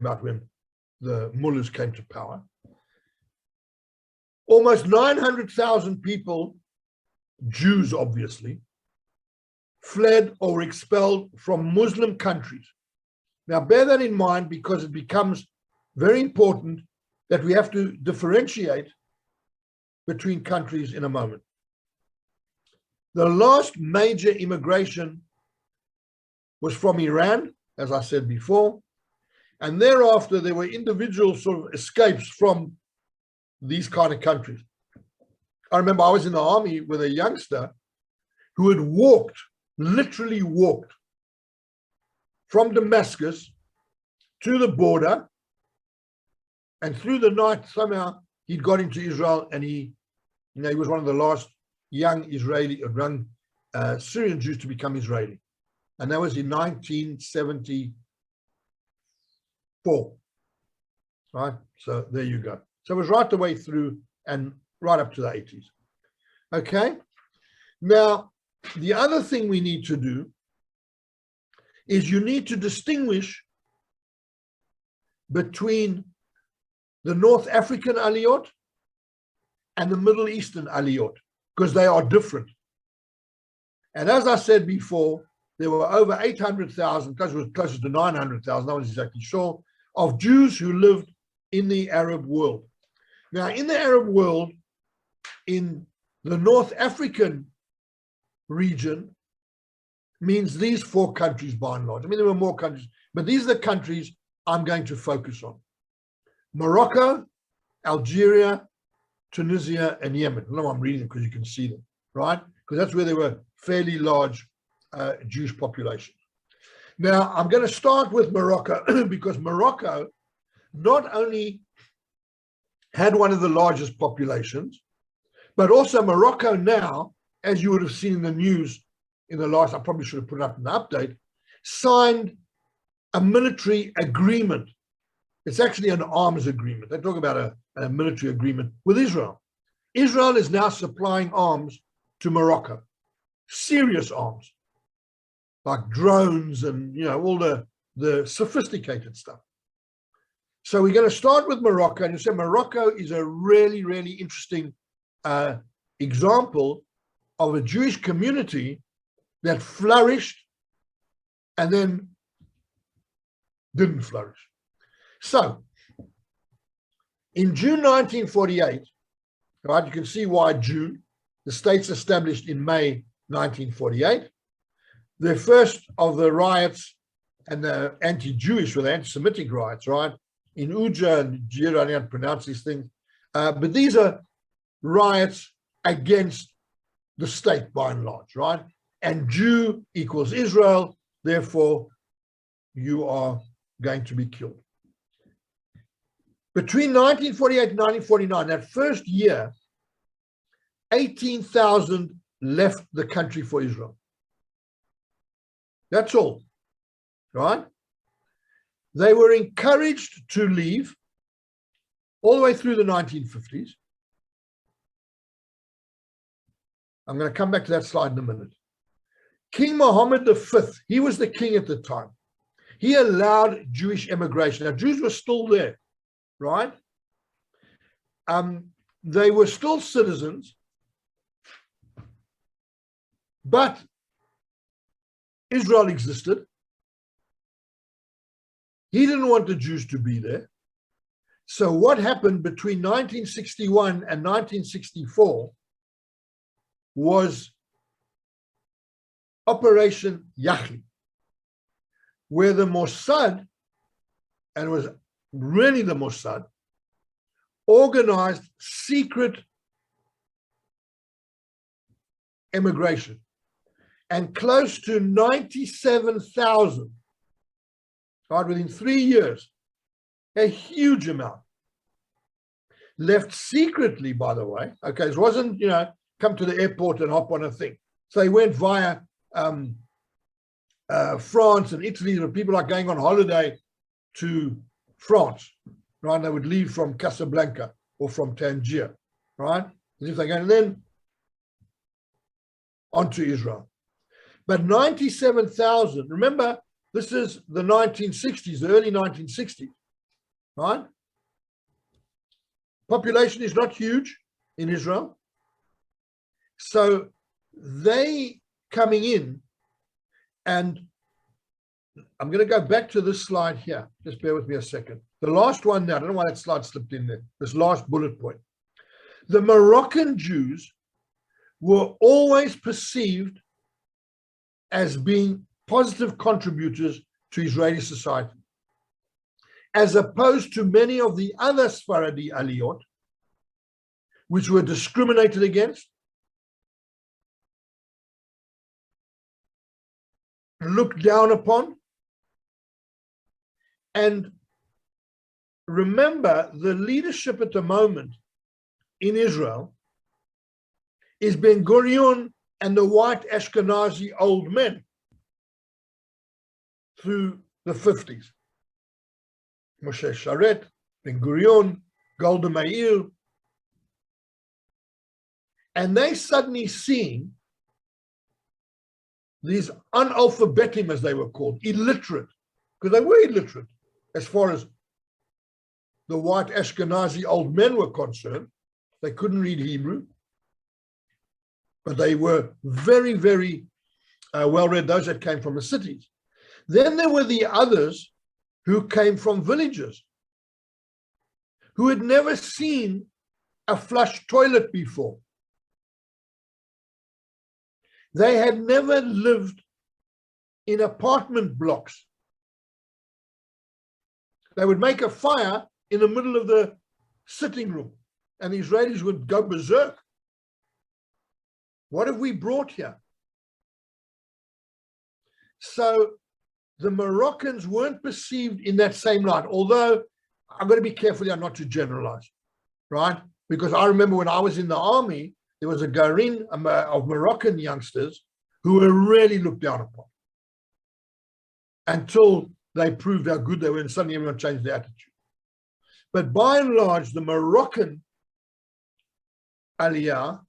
about when the mullahs came to power. Almost 900,000 people, Jews obviously, fled or were expelled from Muslim countries. Now bear that in mind, because it becomes very important that we have to differentiate between countries in a moment. The last major immigration was from Iran, as I said before, and thereafter there were individual sort of escapes from these kind of countries. I remember I was in the army with a youngster who had walked, literally walked from Damascus to the border, and through the night somehow he'd got into Israel, and he was one of the last young Syrian Jews to become Israeli. And that was in 1974, right? So there you go. So it was right the way through and right up to the 80s. Okay. Now, the other thing we need to do is you need to distinguish between the North African Aliyot and the Middle Eastern Aliyot, because they are different. And as I said before, there were over 800,000, closer to 900,000, no one's exactly sure, of Jews who lived in the Arab world. Now, in the Arab world, in the North African region, means these four countries by and large. I mean, there were more countries, but these are the countries I'm going to focus on. Morocco, Algeria, Tunisia, and Yemen. I know I'm reading them because you can see them, right? Because that's where there were fairly large Jewish populations. Now, I'm going to start with Morocco because Morocco not only had one of the largest populations, but also Morocco now, as you would have seen in the news in the last, I probably should have put it up in the update, signed a military agreement. It's actually an arms agreement. They talk about a military agreement with Israel. Israel is now supplying arms to Morocco, serious arms, like drones and, all the sophisticated stuff. So we're going to start with Morocco, and you say Morocco is a really, really interesting example of a Jewish community that flourished and then didn't flourish. So in June 1948, right, you can see why June, the state's established in May 1948. The first of the riots and the anti-Jewish or the anti-Semitic riots, right, in Uja and Jira, I don't pronounce these things, but these are riots against the state by and large, right? And Jew equals Israel, therefore you are going to be killed. Between 1948 and 1949, that first year, 18,000 left the country for Israel. That's all, right? They were encouraged to leave all the way through the 1950s. I'm going to come back to that slide in a minute. King Mohammed V, he was the king at the time. He allowed Jewish immigration. Now, Jews were still there, right? They were still citizens, but Israel existed. He didn't want the Jews to be there. So what happened between 1961 and 1964 was Operation Yachi, where the Mossad, and it was really the Mossad, organized secret immigration. And close to 97,000, right, within 3 years, a huge amount, left secretly, by the way. Okay, it wasn't, come to the airport and hop on a thing. So they went via France and Italy. There were people like going on holiday to France, right? They would leave from Casablanca or from Tangier, right? As if they're going, and then onto Israel. But 97,000, remember, this is the 1960s, the early 1960s. right? Population is not huge in Israel. So they coming in, and I'm going to go back to this slide here. Just bear with me a second. The last one now, I don't know why that slide slipped in there. This last bullet point. The Moroccan Jews were always perceived as being positive contributors to Israeli society, as opposed to many of the other Sepharidi Aliyot, which were discriminated against, looked down upon. And remember, the leadership at the moment in Israel is Ben Gurion and the white Ashkenazi old men through the 50s. Moshe Sharet, Ben Gurion, Golda Meir. And they suddenly seeing these analphabetim, as they were called, illiterate, because they were illiterate as far as the white Ashkenazi old men were concerned. They couldn't read Hebrew, but they were very, very well-read, those that came from the cities. Then there were the others who came from villages, who had never seen a flush toilet before. They had never lived in apartment blocks. They would make a fire in the middle of the sitting room, and the Israelis would go berserk. What have we brought here? So the Moroccans weren't perceived in that same light, although I'm going to be careful here not to generalize, right? Because I remember when I was in the army, there was a garin of Moroccan youngsters who were really looked down upon until they proved how good they were, and suddenly everyone changed their attitude. But by and large, the Moroccan Aliyah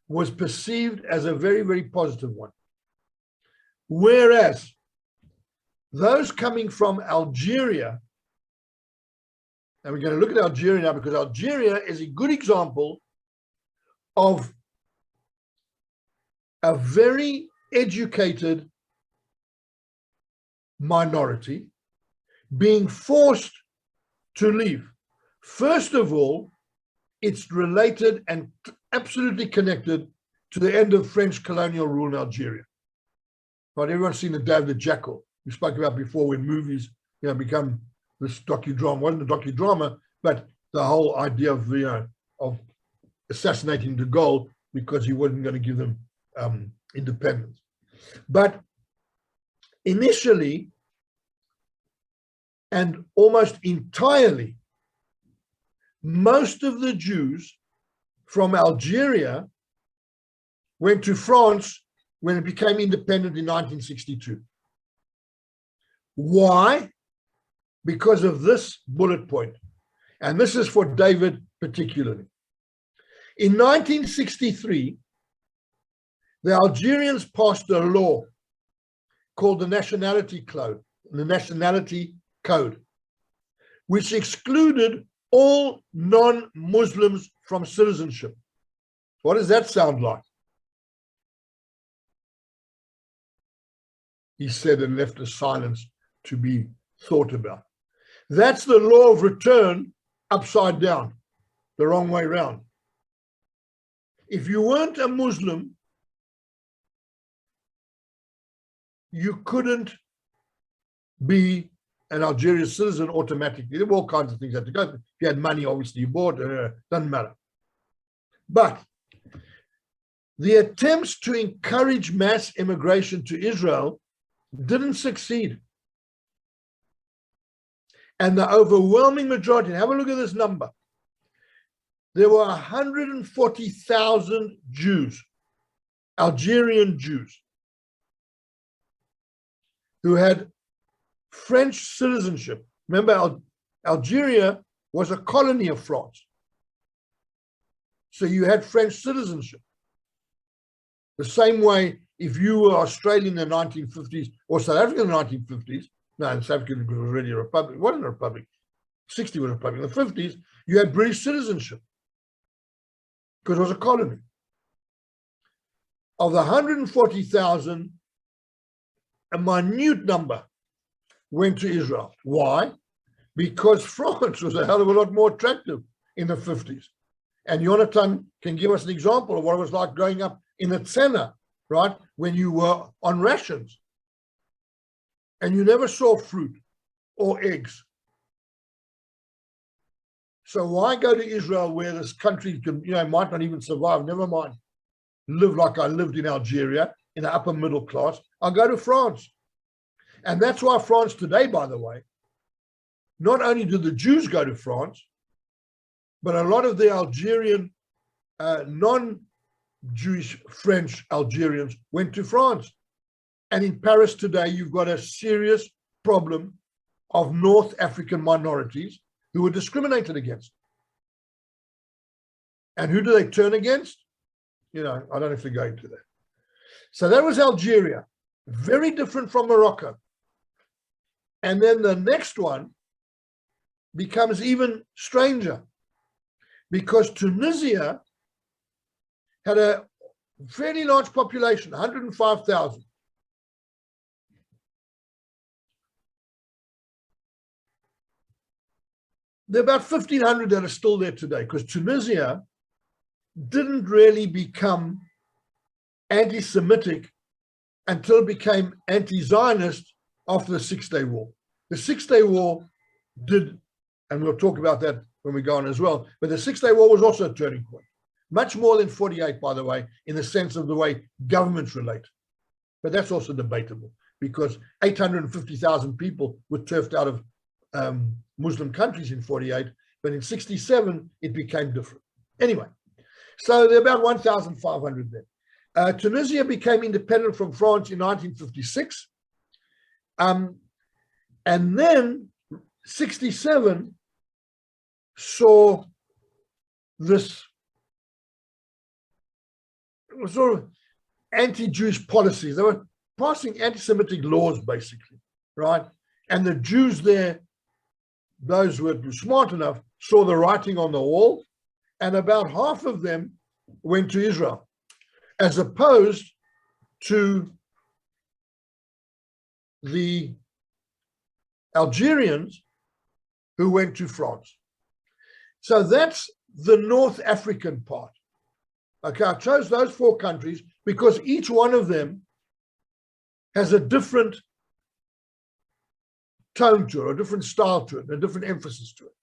was perceived as a very, very positive one. Whereas those coming from Algeria, and we're going to look at Algeria now, because Algeria is a good example of a very educated minority being forced to leave. First of all, it's related and absolutely connected to the end of French colonial rule in Algeria. Right, everyone's seen The Day of the Jackal. We spoke about before, when movies, become this docudrama. It wasn't a docudrama, but the whole idea of, of assassinating de Gaulle because he wasn't going to give them independence. But initially, and almost entirely, most of the Jews from Algeria went to France when it became independent in 1962. Why? Because of this bullet point. And this is for David particularly. In 1963, the Algerians passed a law called the Nationality Code, which excluded all non-Muslims from citizenship. What does that sound like? He said, and left a silence to be thought about. That's the law of return upside down, the wrong way round. If you weren't a Muslim, you couldn't be an Algerian citizen automatically. There were all kinds of things that had to go. If you had money, obviously you bought, doesn't matter. But the attempts to encourage mass immigration to Israel didn't succeed. And the overwhelming majority, have a look at this number. There were 140,000 Jews, Algerian Jews, who had French citizenship. Remember, Algeria was a colony of France. So you had French citizenship. The same way, if you were Australian in the 1950s or South African in the 1950s, no, South Africa was already a republic. It wasn't a republic. 60 was a republic. In the 50s, you had British citizenship because it was a colony. Of the 140,000, a minute number went to Israel. Why? Because France was a hell of a lot more attractive in the 50s. And Jonathan can give us an example of what it was like growing up in a tzena, right? When you were on rations and you never saw fruit or eggs. So why go to Israel where this country can, might not even survive, never mind live like I lived in Algeria in the upper middle class. I'll go to France. And that's why France today, by the way, not only do the Jews go to France, but a lot of the Algerian non-Jewish French Algerians went to France. And in Paris today, you've got a serious problem of North African minorities who were discriminated against. And who do they turn against? I don't have to go into that. So that was Algeria, very different from Morocco. And then the next one becomes even stranger because Tunisia had a fairly large population, 105,000. There are about 1,500 that are still there today because Tunisia didn't really become anti-Semitic until it became anti-Zionist after the Six-Day War. The Six-Day War did, and we'll talk about that when we go on as well, but the Six-Day War was also a turning point. Much more than 48, by the way, in the sense of the way governments relate. But that's also debatable because 850,000 people were turfed out of Muslim countries in 48, but in 67, it became different. Anyway, so there are about 1,500 there. Tunisia became independent from France in 1956. And then 67 saw this sort of anti-Jewish policies. They were passing anti-Semitic laws, basically, right? And the Jews there, those who were smart enough, saw the writing on the wall, and about half of them went to Israel, as opposed to the Algerians who went to France. So that's the North African part. Okay, I chose those 4 countries because each one of them has a different tone to it, a different style to it, a different emphasis to it.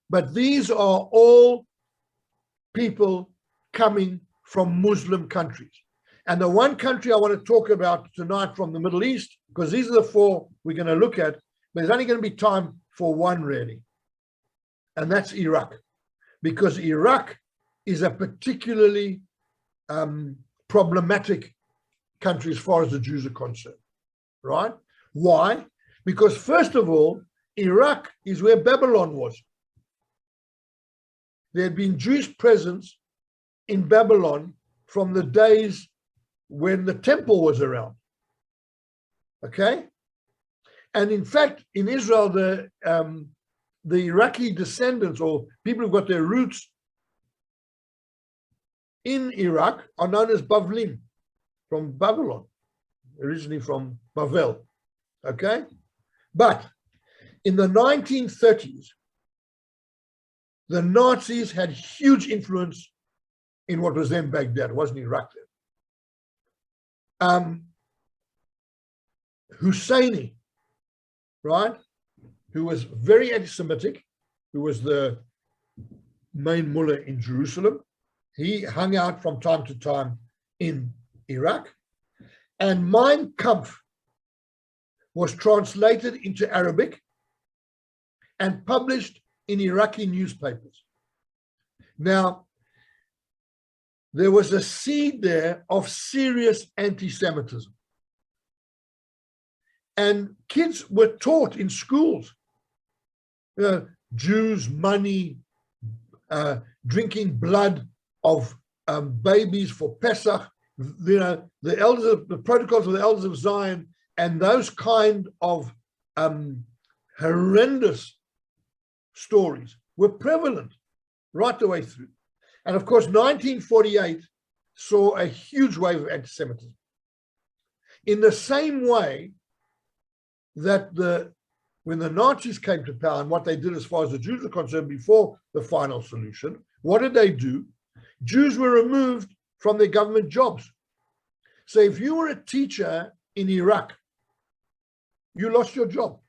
But these are all people coming from Muslim countries. And the one country I want to talk about tonight from the Middle East, because these are the 4 we're going to look at, but there's only going to be time for one really. And that's Iraq. Because Iraq is a particularly problematic country as far as the Jews are concerned, right? Why? Because first of all, Iraq is where Babylon was. There had been Jewish presence in Babylon from the days when the temple was around. Okay? And in fact, in Israel, the Iraqi descendants or people who've got their roots in Iraq are known as Bavlim, from Babylon, originally from Bavel. Okay? But in the 1930s, the Nazis had huge influence in what was then Baghdad. It wasn't Iraq then. Husseini, right, who was very anti-Semitic, who was the main mullah in Jerusalem, he hung out from time to time in Iraq. And Mein Kampf was translated into Arabic and published in Iraqi newspapers. Now, there was a seed there of serious anti-Semitism. And kids were taught in schools, Jews, money, drinking blood of babies for Pesach, the protocols of the elders of Zion, and those kind of horrendous stories were prevalent right the way through. And of course, 1948 saw a huge wave of anti-Semitism. In the same way that when the Nazis came to power and what they did as far as the Jews were concerned before the final solution, what did they do? Jews were removed from their government jobs. So if you were a teacher in Iraq, you lost your job.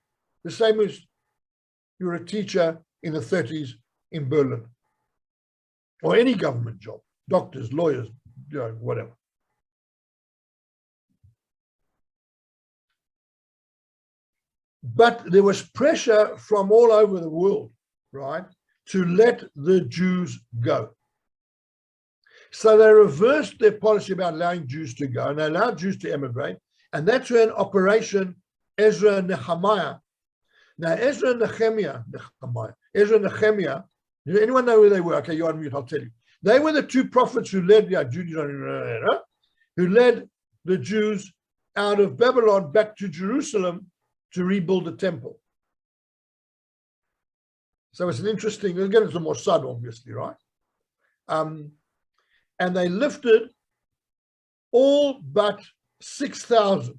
The same as you were a teacher in the 30s in Berlin, or any government job, doctors, lawyers, whatever. But there was pressure from all over the world, right, to let the Jews go. So they reversed their policy about allowing Jews to go, and they allowed Jews to emigrate, and that's when Operation Ezra and Nehemiah. Now, Ezra and Nehemiah, does anyone know who they were? Okay, you're on mute, I'll tell you. They were the two prophets who led, who led the Jews out of Babylon back to Jerusalem to rebuild the temple. So it's an interesting, again, it's a Mossad, obviously, right? And they lifted all but 6,000.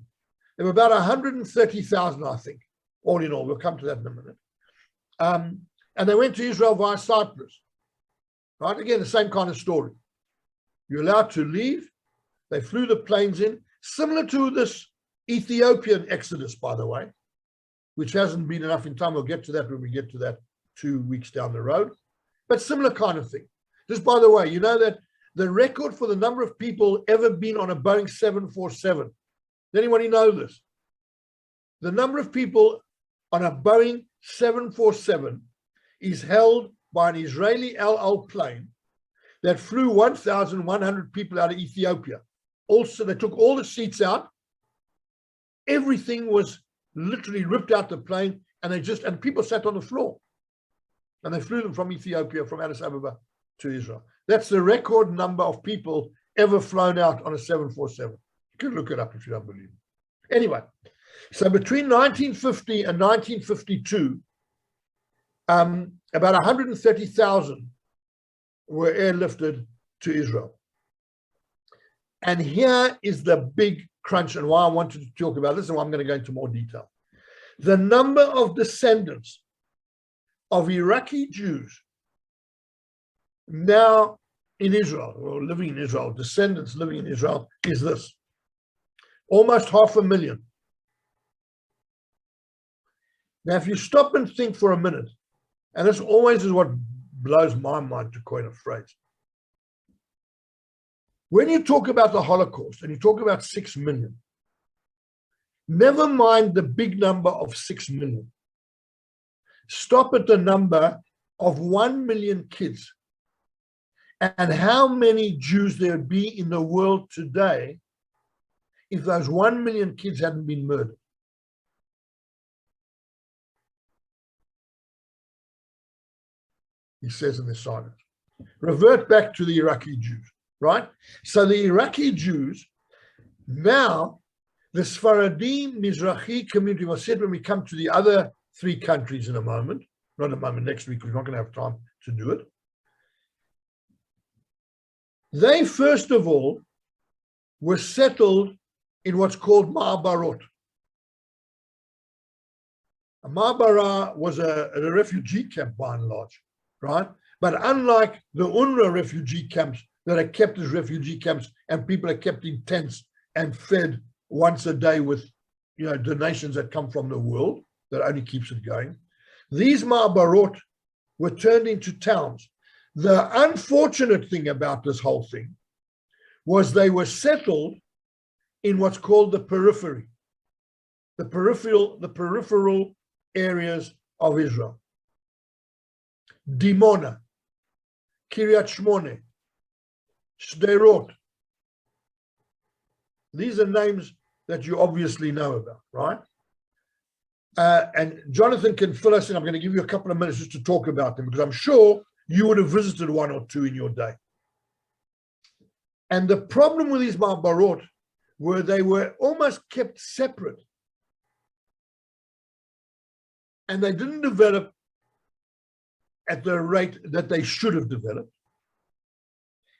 There were about 130,000, I think, all in all. We'll come to that in a minute. And they went to Israel via Cyprus. Right? Again, the same kind of story. You're allowed to leave. They flew the planes in, similar to this Ethiopian exodus, by the way, which hasn't been enough in time. We'll get to that when we get to that 2 weeks down the road. But similar kind of thing. Just by the way, you know that the record for the number of people ever been on a Boeing 747. Does anybody know this? The number of people on a Boeing 747 is held by an Israeli El Al plane that flew 1,100 people out of Ethiopia. Also, they took all the seats out. Everything was literally ripped out the plane, and people sat on the floor. And they flew them from Ethiopia, from Addis Ababa to Israel. That's the record number of people ever flown out on a 747. You can look it up if you don't believe it. Anyway, so between 1950 and 1952, about 130,000 were airlifted to Israel. And here is the big crunch, and why I wanted to talk about this, and why I'm going to go into more detail. The number of descendants of Iraqi Jews now in Israel, or living in Israel, descendants living in Israel, is this. Almost 500,000. Now, if you stop and think for a minute, and this always is what blows my mind, to coin a phrase. When you talk about the Holocaust and you talk about 6 million, never mind the big number of 6 million. Stop at the number of 1 million kids and how many Jews there would be in the world today if those 1 million kids hadn't been murdered. He says in the silence. Revert back to the Iraqi Jews, right? So the Iraqi Jews, now the Sepharidi Mizrahi community, was said when we come to the other 3 countries in a moment, not a moment, next week, we're not going to have time to do it. They, first of all, were settled in what's called Ma'abarot. A Ma'abara was a refugee camp by and large, right? But unlike the UNRWA refugee camps that are kept as refugee camps and people are kept in tents and fed once a day with, donations that come from the world, that only keeps it going, these Ma'abarot were turned into towns. The unfortunate thing about this whole thing was they were settled in what's called the periphery, the peripheral areas of Israel. Dimona, Kiryat Shmone, Sderot. These are names that you obviously know about, right? And Jonathan can fill us in. I'm going to give you a couple of minutes just to talk about them, because I'm sure you would have visited 1 or 2 in your day. And the problem with these Ma'abarot were they were almost kept separate. And they didn't develop at the rate that they should have developed.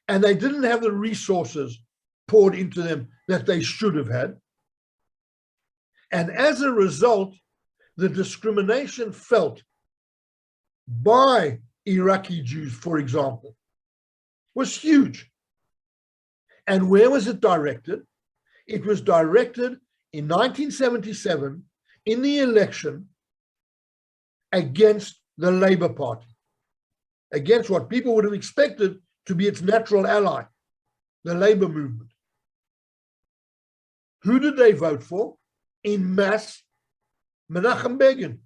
And they didn't have the resources poured into them that they should have had. And as a result, the discrimination felt by Iraqi Jews, for example, was huge. And where was it directed? It was directed in 1977 in the election against the Labour Party, against what people would have expected to be its natural ally, the Labour movement. Who did they vote for? In mass, Menachem Begin,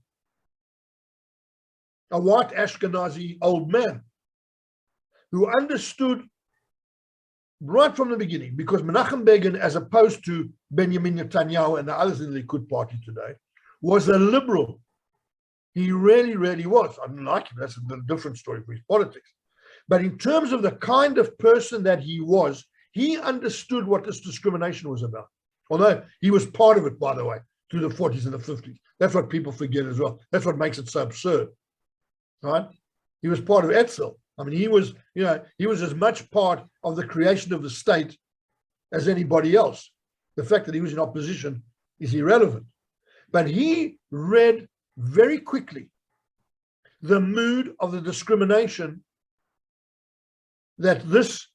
a white Ashkenazi old man who understood right from the beginning, because Menachem Begin, as opposed to Benjamin Netanyahu and the others in the Likud party today, was a liberal. He really, really was. I didn't like him. That's a different story for his politics. But in terms of the kind of person that he was, he understood what this discrimination was about. Although he was part of it, by the way, through the 40s and the 50s. That's what people forget as well. That's what makes it so absurd. Right? He was part of Etzel. I mean, he was, he was as much part of the creation of the state as anybody else. The fact that he was in opposition is irrelevant. But he read very quickly the mood of the discrimination that this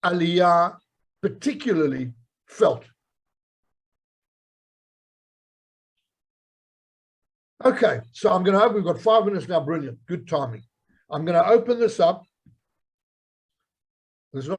Aliyah particularly felt. Okay, so I'm going to open, we've got 5 minutes now, brilliant, good timing. I'm going to open this up